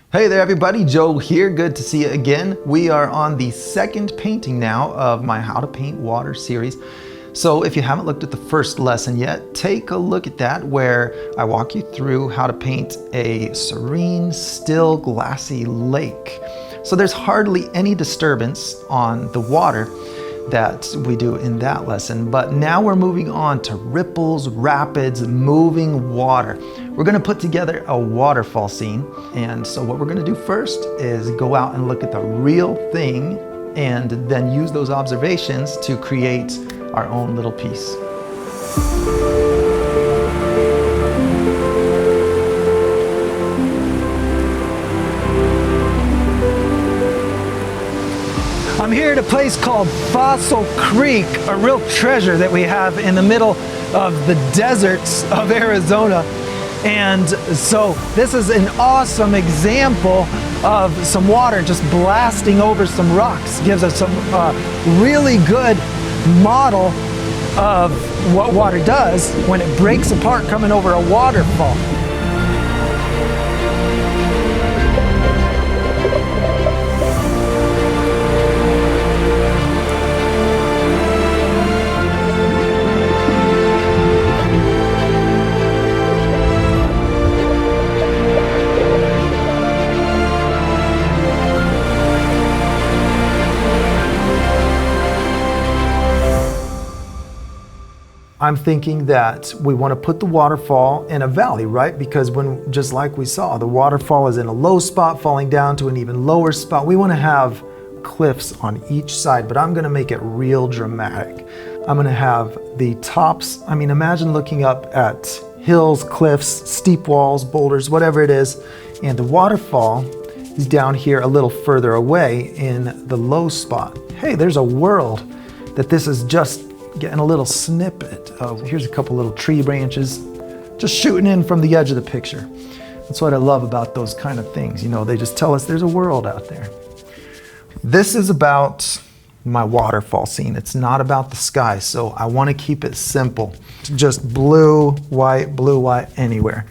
Hey there everybody, Joe here, good to see you again. We are on the second painting now of my How to Paint Water series. So if you haven't looked at the first lesson yet, take a look at that where I walk you through how to paint a serene, still, glassy lake. So there's hardly any disturbance on the water that we do in that lesson, but now we're moving on to ripples, rapids, moving water. We're gonna put together a waterfall scene, and so what we're gonna do first is go out and look at the real thing and then use those observations to create our own little piece. I'm here at a place called Fossil Creek, a real treasure that we have in the middle of the deserts of Arizona. And so this is an awesome example of some water just blasting over some rocks. Gives us some really good model of what water does when it breaks apart coming over a waterfall. I'm thinking that we want to put the waterfall in a valley, right? Because when, just like we saw, the waterfall is in a low spot falling down to an even lower spot. We want to have cliffs on each side, but I'm going to make it real dramatic. I'm going to have the tops. I mean, imagine looking up at hills, cliffs, steep walls, boulders, whatever it is, and the waterfall is down here a little further away in the low spot. Hey, there's a world that this is just getting a little snippet of. Here's a couple little tree branches just shooting in from the edge of the picture. That's what I love about those kind of things. You know, they just tell us there's a world out there. This is about my waterfall scene. It's not about the sky, so I want to keep it simple. Just blue, white, anywhere.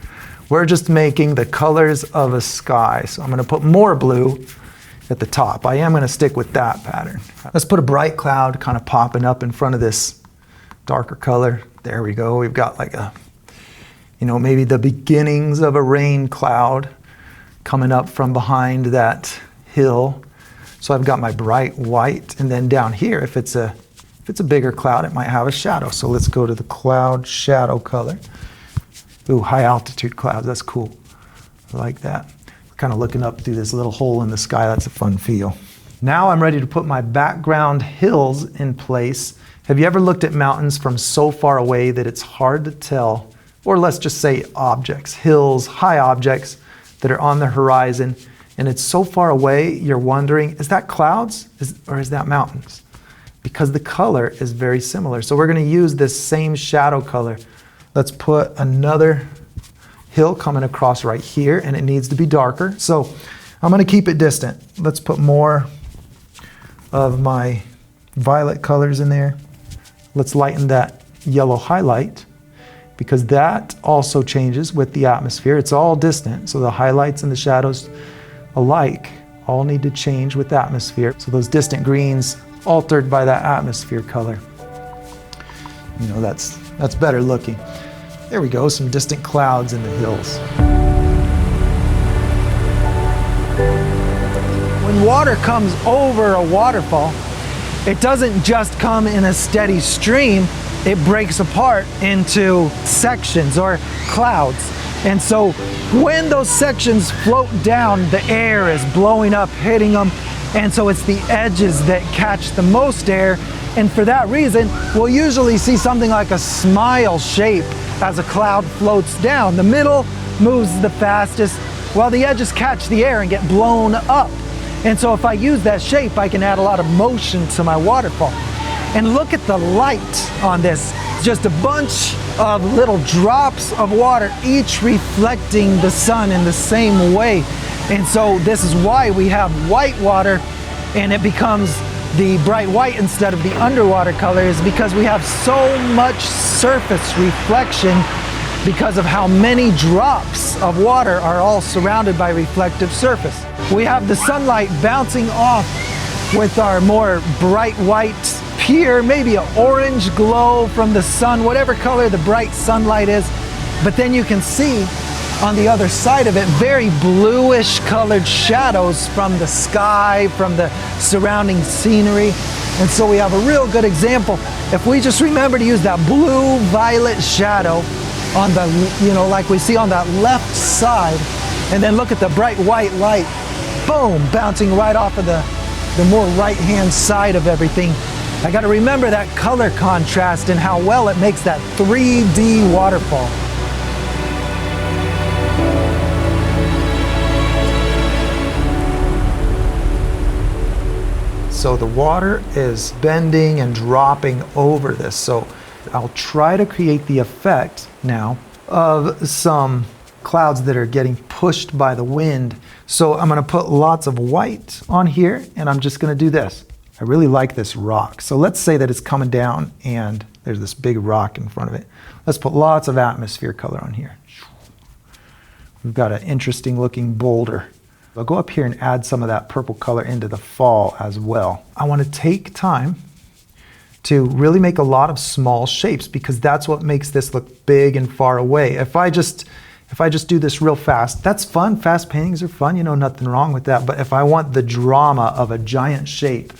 We're just making the colors of a sky. So I'm going to put more blue at the top. I am going to stick with that pattern. Let's put a bright cloud kind of popping up in front of this darker color. There we go. We've got like a, you know, maybe the beginnings of a rain cloud coming up from behind that hill. So I've got my bright white, and then down here, if it's a bigger cloud, it might have a shadow. So let's go to the cloud shadow color. Ooh, high altitude clouds, that's cool. I like that. Kind of looking up through this little hole in the sky. That's a fun feel. Now I'm ready to put my background hills in place. Have you ever looked at mountains from so far away that it's hard to tell, or let's just say objects, hills, high objects that are on the horizon, and it's so far away you're wondering, is that clouds or is that mountains? Because the color is very similar. So we're going to use this same shadow color. Let's put another hill coming across right here, and it needs to be darker. So I'm going to keep it distant. Let's put more of my violet colors in there. Let's lighten that yellow highlight because that also changes with the atmosphere. It's all distant, so the highlights and the shadows alike all need to change with the atmosphere. So those distant greens altered by that atmosphere color. You know, that's better looking. There we go, some distant clouds in the hills. When water comes over a waterfall, it doesn't just come in a steady stream, it breaks apart into sections or clouds. And so when those sections float down, the air is blowing up, hitting them, and so it's the edges that catch the most air. And for that reason, we'll usually see something like a smile shape as a cloud floats down. The middle moves the fastest, while the edges catch the air and get blown up. And so if I use that shape, I can add a lot of motion to my waterfall. And look at the light on this. It's just a bunch of little drops of water, each reflecting the sun in the same way. And so this is why we have white water, and it becomes the bright white instead of the underwater color, is because we have so much surface reflection because of how many drops of water are all surrounded by reflective surface. We have the sunlight bouncing off with our more bright white pier, maybe an orange glow from the sun, whatever color the bright sunlight is. But then you can see on the other side of it, very bluish colored shadows from the sky, from the surrounding scenery. And so we have a real good example. If we just remember to use that blue-violet shadow on the, like we see on that left side, and then look at the bright white light, boom, bouncing right off of the more right-hand side of everything. I got to remember that color contrast and how well it makes that 3D waterfall. So the water is bending and dropping over this. So I'll try to create the effect now of some clouds that are getting pushed by the wind. So I'm going to put lots of white on here, and I'm just going to do this. I really like this rock. So let's say that it's coming down and there's this big rock in front of it. Let's put lots of atmosphere color on here. We've got an interesting looking boulder. I'll go up here and add some of that purple color into the fall as well. I want to take time to really make a lot of small shapes because that's what makes this look big and far away. If I just do this real fast, that's fun. Fast paintings are fun, nothing wrong with that. But if I want the drama of a giant shape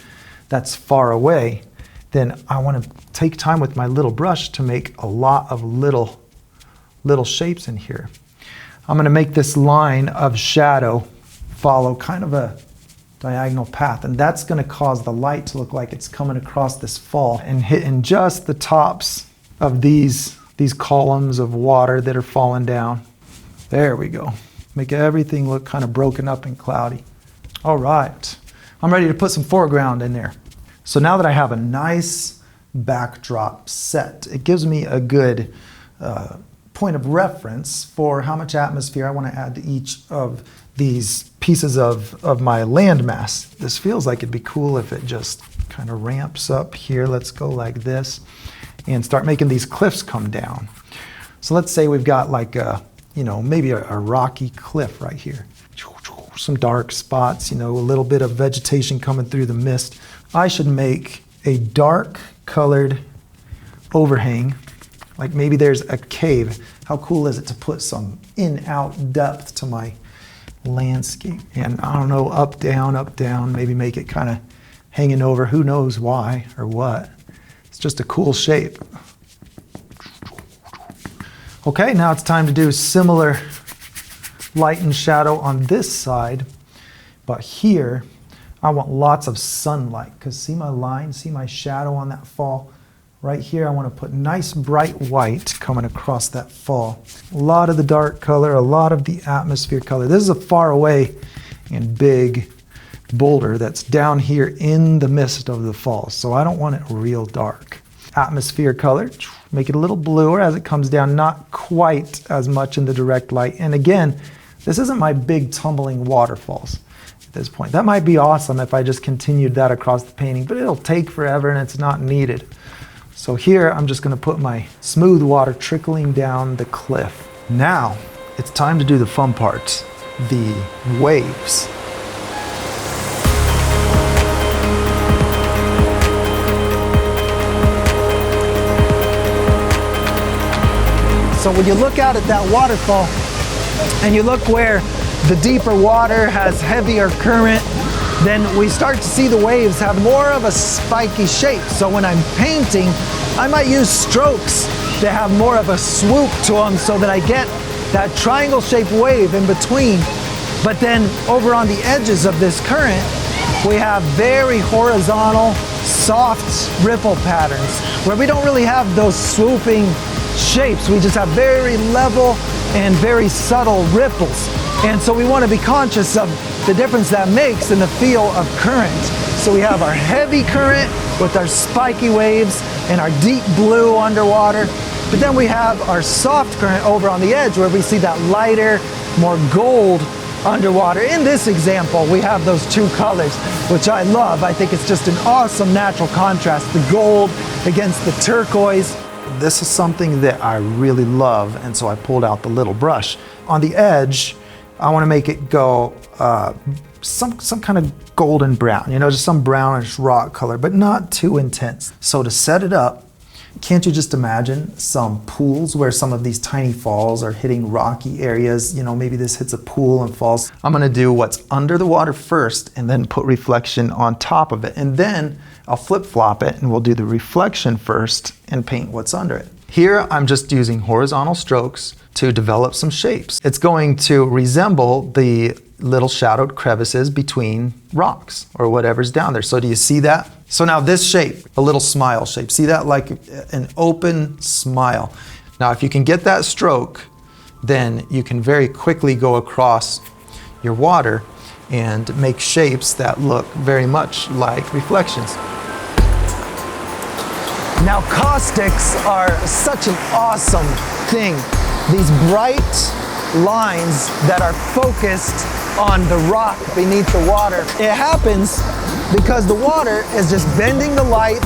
that's far away, then I want to take time with my little brush to make a lot of little shapes in here. I'm going to make this line of shadow follow kind of a diagonal path, and that's going to cause the light to look like it's coming across this fall and hitting just the tops of these columns of water that are falling down. There we go. Make everything look kind of broken up and cloudy. All right, I'm ready to put some foreground in there. So now that I have a nice backdrop set, it gives me a good point of reference for how much atmosphere I want to add to each of these pieces of my landmass. This feels like it'd be cool if it just kind of ramps up here. Let's go like this and start making these cliffs come down. So let's say we've got like maybe a rocky cliff right here. Some dark spots, a little bit of vegetation coming through the mist. I should make a dark colored overhang, like maybe there's a cave. How cool is it to put some in-out depth to my landscape? And I don't know, up, down, maybe make it kind of hanging over. Who knows why or what. It's just a cool shape. Okay, now it's time to do similar light and shadow on this side. But here, I want lots of sunlight, because see my line, see my shadow on that fall? Right here, I want to put nice bright white coming across that fall. A lot of the dark color, a lot of the atmosphere color. This is a far away and big boulder that's down here in the midst of the fall, so I don't want it real dark. Atmosphere color, make it a little bluer as it comes down, not quite as much in the direct light. And again, this isn't my big tumbling waterfalls at this point. That might be awesome if I just continued that across the painting, but it'll take forever and it's not needed. So here, I'm just going to put my smooth water trickling down the cliff. Now, it's time to do the fun part, the waves. So when you look out at that waterfall, and you look where the deeper water has heavier current, then we start to see the waves have more of a spiky shape. So when I'm painting, I might use strokes that have more of a swoop to them so that I get that triangle-shaped wave in between. But then over on the edges of this current, we have very horizontal, soft ripple patterns where we don't really have those swooping shapes. We just have very level and very subtle ripples. And so we want to be conscious of the difference that makes in the feel of current. So we have our heavy current with our spiky waves and our deep blue underwater. But then we have our soft current over on the edge where we see that lighter, more gold underwater. In this example, we have those two colors, which I love. I think it's just an awesome natural contrast, the gold against the turquoise. this is something that I really love, and so I pulled out the little brush. On the edge, I want to make it go some kind of golden brown, you know, just some brownish rock color, but not too intense. So to set it up, can't you just imagine some pools where some of these tiny falls are hitting rocky areas? You know, maybe this hits a pool and falls. I'm gonna do what's under the water first and then put reflection on top of it. And then I'll flip-flop it and we'll do the reflection first and paint what's under it. Here, I'm just using horizontal strokes to develop some shapes. It's going to resemble the little shadowed crevices between rocks or whatever's down there. So do you see that? So now this shape, a little smile shape, see that, like an open smile. Now if you can get that stroke, then you can very quickly go across your water and make shapes that look very much like reflections. Now caustics are such an awesome thing. These bright lines that are focused on the rock beneath the water. It happens because the water is just bending the light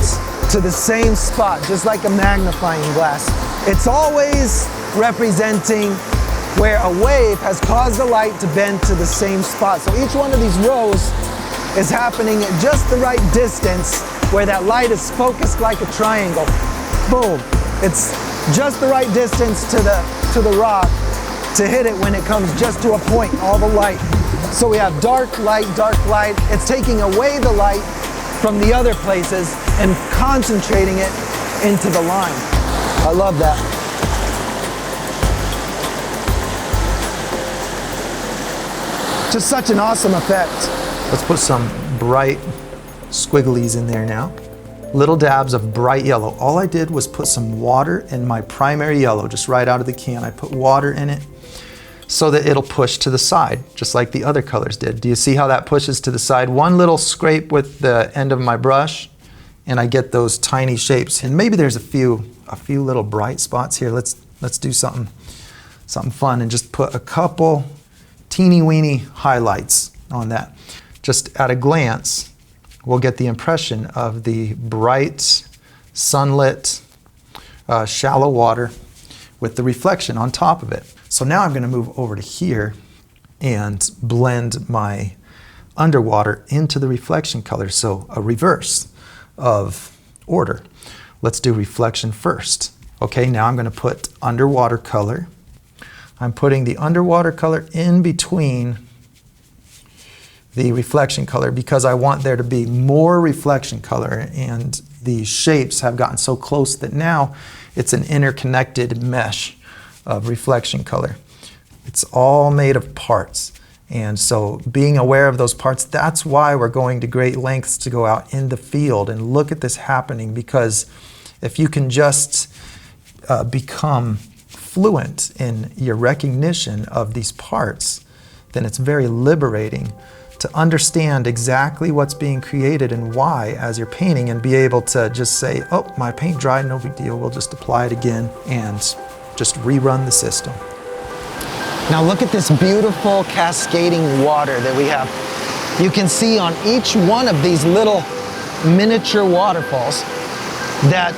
to the same spot, just like a magnifying glass. It's always representing where a wave has caused the light to bend to the same spot. So each one of these rows is happening at just the right distance where that light is focused like a triangle. Boom. It's just the right distance to the rock to hit it when it comes just to a point, all the light. So we have dark light, dark light. It's taking away the light from the other places and concentrating it into the line. I love that. Just such an awesome effect. Let's put some bright squigglies in there now. Little dabs of bright yellow. All I did was put some water in my primary yellow, just right out of the can. I put water in it so that it'll push to the side, just like the other colors did. Do you see how that pushes to the side? One little scrape with the end of my brush, and I get those tiny shapes. And maybe there's a few little bright spots here. Let's do something fun and just put a couple teeny weeny highlights on that. Just at a glance, we'll get the impression of the bright, sunlit, shallow water with the reflection on top of it. So now I'm going to move over to here and blend my underwater into the reflection color. So a reverse of order. Let's do reflection first. Okay, now I'm going to put underwater color. I'm putting the underwater color in between the reflection color because I want there to be more reflection color, and the shapes have gotten so close that now it's an interconnected mesh of reflection color. It's all made of parts, and so being aware of those parts, that's why we're going to great lengths to go out in the field and look at this happening, because if you can just become fluent in your recognition of these parts, then it's very liberating to understand exactly what's being created and why as you're painting, and be able to just say, oh, my paint dried, no big deal, we'll just apply it again and just rerun the system. Now look at this beautiful cascading water that we have. You can see on each one of these little miniature waterfalls that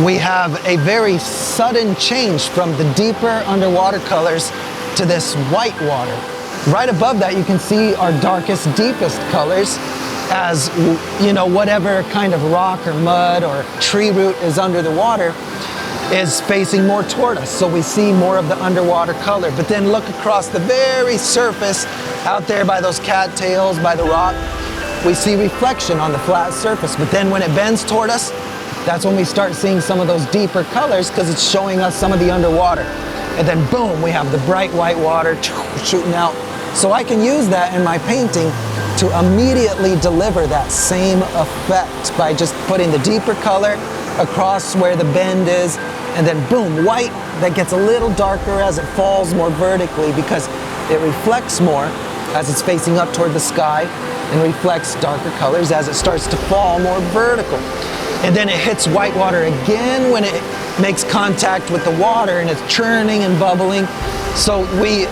we have a very sudden change from the deeper underwater colors to this white water. Right above that, you can see our darkest, deepest colors as, you know, whatever kind of rock or mud or tree root is under the water is facing more toward us. So we see more of the underwater color. But then look across the very surface out there by those cattails, by the rock, we see reflection on the flat surface. But then when it bends toward us, that's when we start seeing some of those deeper colors, because it's showing us some of the underwater. And then boom, we have the bright white water shooting out. So I can use that in my painting to immediately deliver that same effect by just putting the deeper color across where the bend is, and then boom, white that gets a little darker as it falls more vertically, because it reflects more as it's facing up toward the sky, and reflects darker colors as it starts to fall more vertical. And then it hits white water again when it makes contact with the water and it's churning and bubbling. So we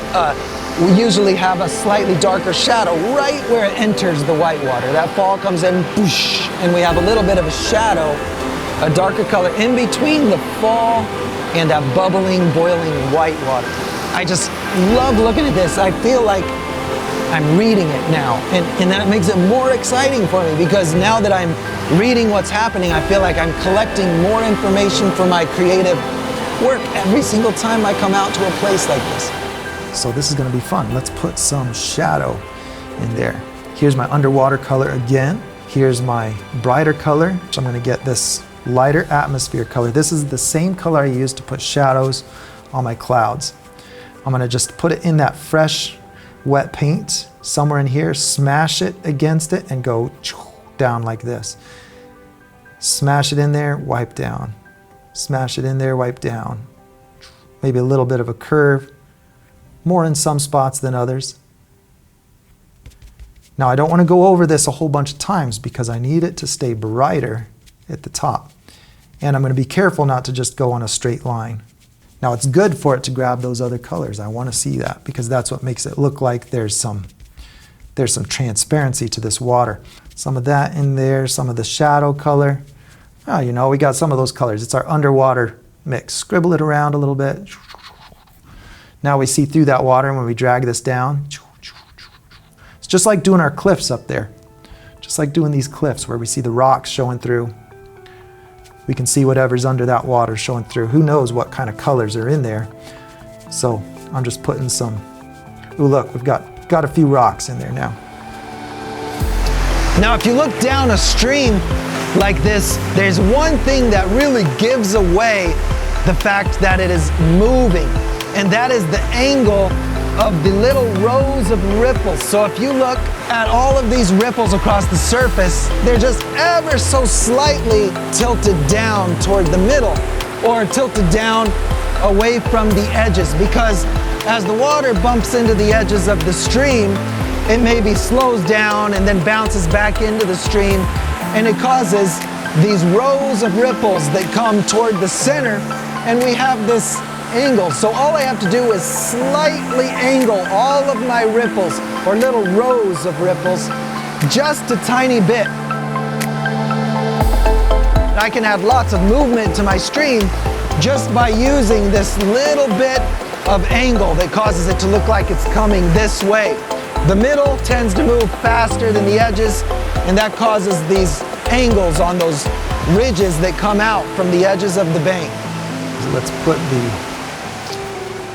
usually have a slightly darker shadow right where it enters the white water. That fall comes in, whoosh, and we have a little bit of a shadow a darker color in between the fall and that bubbling, boiling white water. I just love looking at this. I feel like I'm reading it now, and that makes it more exciting for me, because now that I'm reading what's happening, I feel like I'm collecting more information for my creative work every single time I come out to a place like this. So this is going to be fun. Let's put some shadow in there. Here's my underwater color again. Here's my brighter color. So I'm going to get this lighter atmosphere color. This is the same color I used to put shadows on my clouds. I'm going to just put it in that fresh, wet paint somewhere in here, smash it against it, and go down like this. Smash it in there, wipe down. Smash it in there, wipe down. Maybe a little bit of a curve, more in some spots than others. Now I don't want to go over this a whole bunch of times because I need it to stay brighter at the top. And I'm going to be careful not to just go on a straight line. Now it's good for it to grab those other colors. I want to see that because that's what makes it look like there's some transparency to this water. Some of that in there, some of the shadow color. Oh, you know, we got some of those colors. It's our underwater mix. Scribble it around a little bit. Now we see through that water, and when we drag this down, it's just like doing our cliffs up there. Just like doing these cliffs where we see the rocks showing through. We can see whatever's under that water showing through. Who knows what kind of colors are in there. So I'm just putting some, ooh look, we've got a few rocks in there now. Now if you look down a stream like this, there's one thing that really gives away the fact that it is moving, and that is the angle of the little rows of ripples. So if you look at all of these ripples across the surface, they're just ever so slightly tilted down toward the middle, or tilted down away from the edges, because as the water bumps into the edges of the stream, it maybe slows down and then bounces back into the stream, and it causes these rows of ripples that come toward the center, and we have this angle. So all I have to do is slightly angle all of my ripples, or little rows of ripples, just a tiny bit. I can add lots of movement to my stream just by using this little bit of angle that causes it to look like it's coming this way. The middle tends to move faster than the edges, and that causes these angles on those ridges that come out from the edges of the bank. So let's put the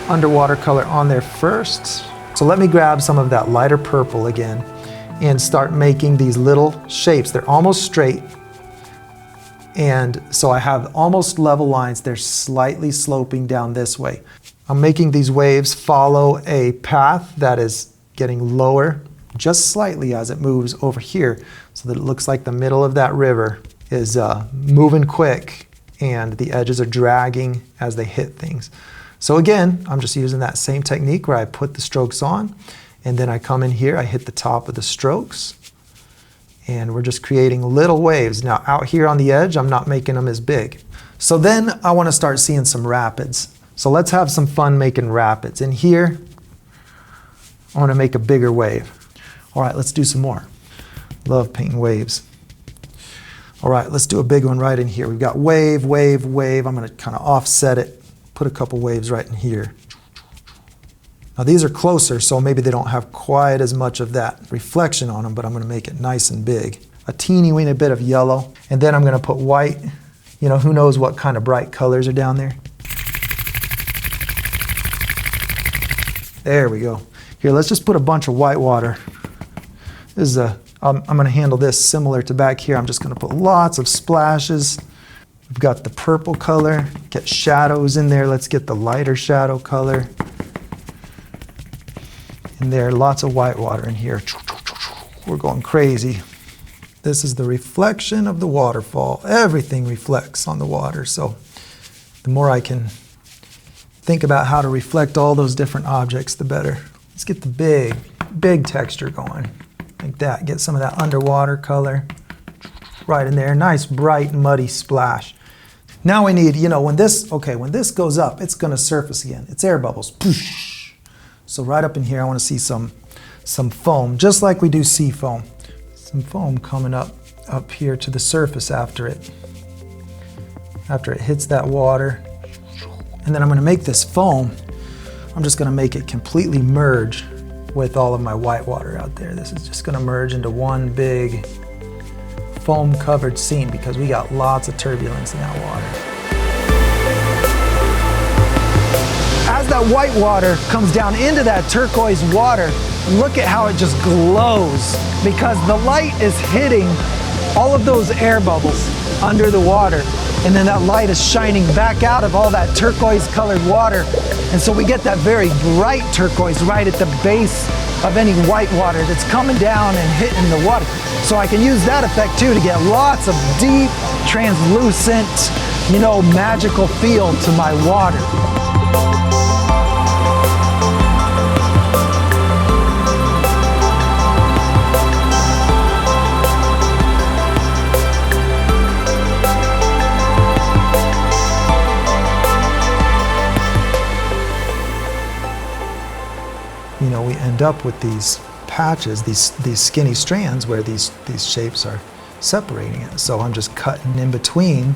underwater color on there first. So let me grab some of that lighter purple again and start making these little shapes. They're almost straight, and so I have almost level lines. They're slightly sloping down this way. I'm making these waves follow a path that is getting lower just slightly as it moves over here, so that it looks like the middle of that river is moving quick and the edges are dragging as they hit things. So again, I'm just using that same technique where I put the strokes on, and then I come in here, I hit the top of the strokes, and we're just creating little waves. Now out here on the edge, I'm not making them as big. So then I want to start seeing some rapids. So let's have some fun making rapids. In here, I want to make a bigger wave. All right, let's do some more. Love painting waves. All right, let's do a big one right in here. We've got wave, wave, wave. I'm going to kind of offset it. Put a couple waves right in here. Now these are closer, so maybe they don't have quite as much of that reflection on them, but I'm going to make it nice and big. A teeny weeny bit of yellow, and then I'm going to put white. You know, who knows what kind of bright colors are down there. There we go. Here, let's just put a bunch of white water. This is I'm going to handle this similar to back here. I'm just going to put lots of splashes. We've got the purple color, get shadows in there. Let's get the lighter shadow color in there. Lots of white water in here. We're going crazy. This is the reflection of the waterfall. Everything reflects on the water. So the more I can think about how to reflect all those different objects, the better. Let's get the big texture going. Like that. Get some of that underwater color right in there. Nice, bright, muddy splash. Now we need, you know, when this goes up, it's going to surface again. It's air bubbles. So right up in here, I want to see some foam, just like we do sea foam. Some foam coming up here to the surface after it. after it hits that water. And then I'm gonna make this foam. I'm just gonna make it completely merge with all of my white water out there. This is just gonna merge into one big foam covered scene because we got lots of turbulence in that water. As that white water comes down into that turquoise water, look at how it just glows because the light is hitting all of those air bubbles under the water. And then that light is shining back out of all that turquoise colored water. And so we get that very bright turquoise right at the base of any white water that's coming down and hitting the water. So I can use that effect too to get lots of deep, translucent, magical feel to my water. We end up with these patches, these skinny strands where these shapes are separating it. So I'm just cutting in between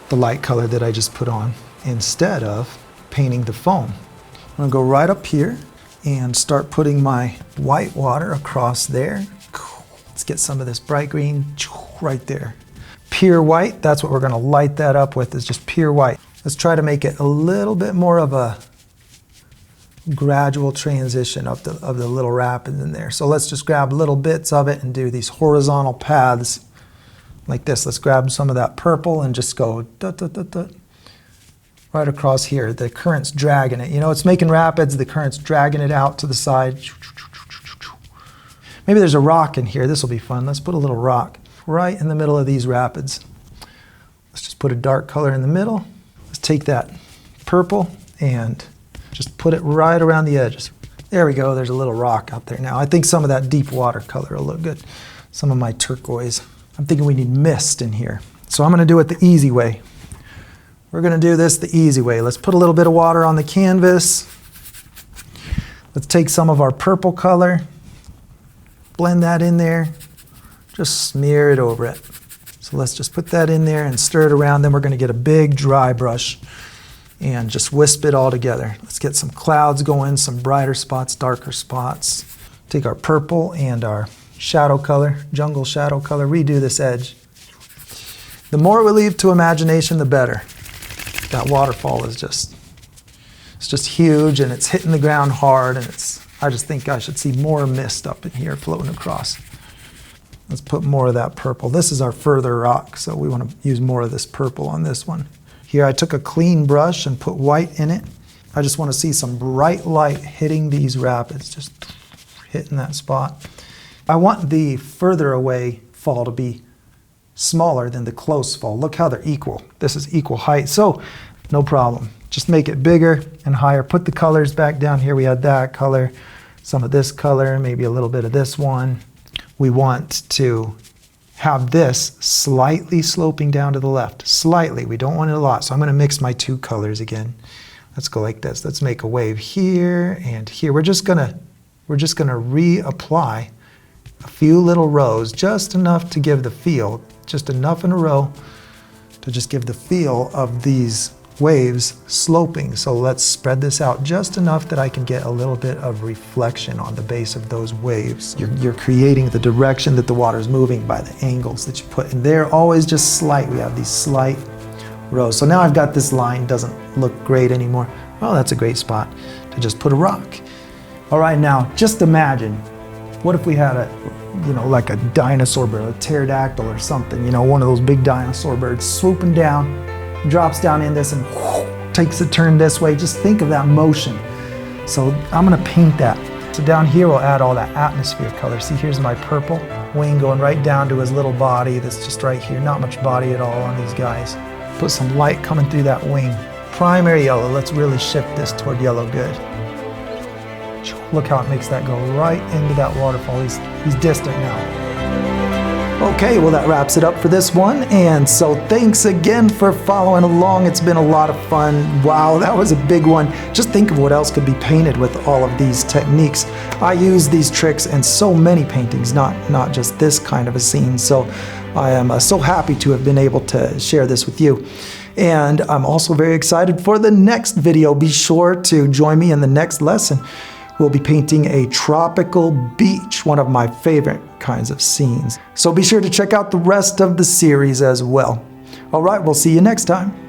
the light color that I just put on instead of painting the foam. I'm gonna go right up here and start putting my white water across there. Let's get some of this bright green right there. Pure white, that's what we're gonna light that up with, is just pure white. Let's try to make it a little bit more of a gradual transition of the little rapids in there. So let's just grab little bits of it and do these horizontal paths like this. Let's grab some of that purple and just go right across here. The current's dragging it. It's making rapids, the current's dragging it out to the side. Maybe there's a rock in here. This will be fun. Let's put a little rock right in the middle of these rapids. Let's just put a dark color in the middle. Let's take that purple and just put it right around the edges. There we go, there's a little rock out there now. I think some of that deep water color will look good. Some of my turquoise. I'm thinking we need mist in here. So I'm gonna do it the easy way. We're gonna do this the easy way. Let's put a little bit of water on the canvas. Let's take some of our purple color, blend that in there, just smear it over it. So let's just put that in there and stir it around. Then we're gonna get a big dry brush and just wisp it all together. Let's get some clouds going, some brighter spots, darker spots. Take our purple and our shadow color, jungle shadow color, redo this edge. The more we leave to imagination, the better. That waterfall is just huge and it's hitting the ground hard and I just think I should see more mist up in here floating across. Let's put more of that purple. This is our further rock, so we want to use more of this purple on this one. Here I took a clean brush and put white in it. I just want to see some bright light hitting these rapids, just hitting that spot. I want the further away fall to be smaller than the close fall. Look how they're equal. This is equal height, so no problem. Just make it bigger and higher. Put the colors back down here. We had that color, some of this color, maybe a little bit of this one. We want to have this slightly sloping down to the left. Slightly, we don't want it a lot. So I'm gonna mix my two colors again. Let's go like this. Let's make a wave here and here. We're just gonna reapply a few little rows, just enough to give the feel, just enough in a row to just give the feel of these waves sloping. So let's spread this out just enough that I can get a little bit of reflection on the base of those waves. You're creating the direction that the water is moving by the angles that you put in there, always just slight. We have these slight rows. So now I've got this line, doesn't look great anymore. Well, that's a great spot to just put a rock. All right, now just imagine, what if we had like a dinosaur bird, a pterodactyl or something, one of those big dinosaur birds swooping down, drops down in this and takes a turn this way. Just think of that motion. So I'm gonna paint that. So down here we'll add all that atmosphere color. See, here's my purple wing going right down to his little body that's just right here. Not much body at all on these guys. Put some light coming through that wing. Primary yellow, let's really shift this toward yellow, good. Look how it makes that go right into that waterfall. He's distant now. Okay, well that wraps it up for this one, and so thanks again for following along. It's been a lot of fun. Wow, that was a big one. Just think of what else could be painted with all of these techniques. I use these tricks in so many paintings, not just this kind of a scene, so I am so happy to have been able to share this with you. And I'm also very excited for the next video. Be sure to join me in the next lesson. We'll be painting a tropical beach, one of my favorite kinds of scenes. So be sure to check out the rest of the series as well. All right, we'll see you next time.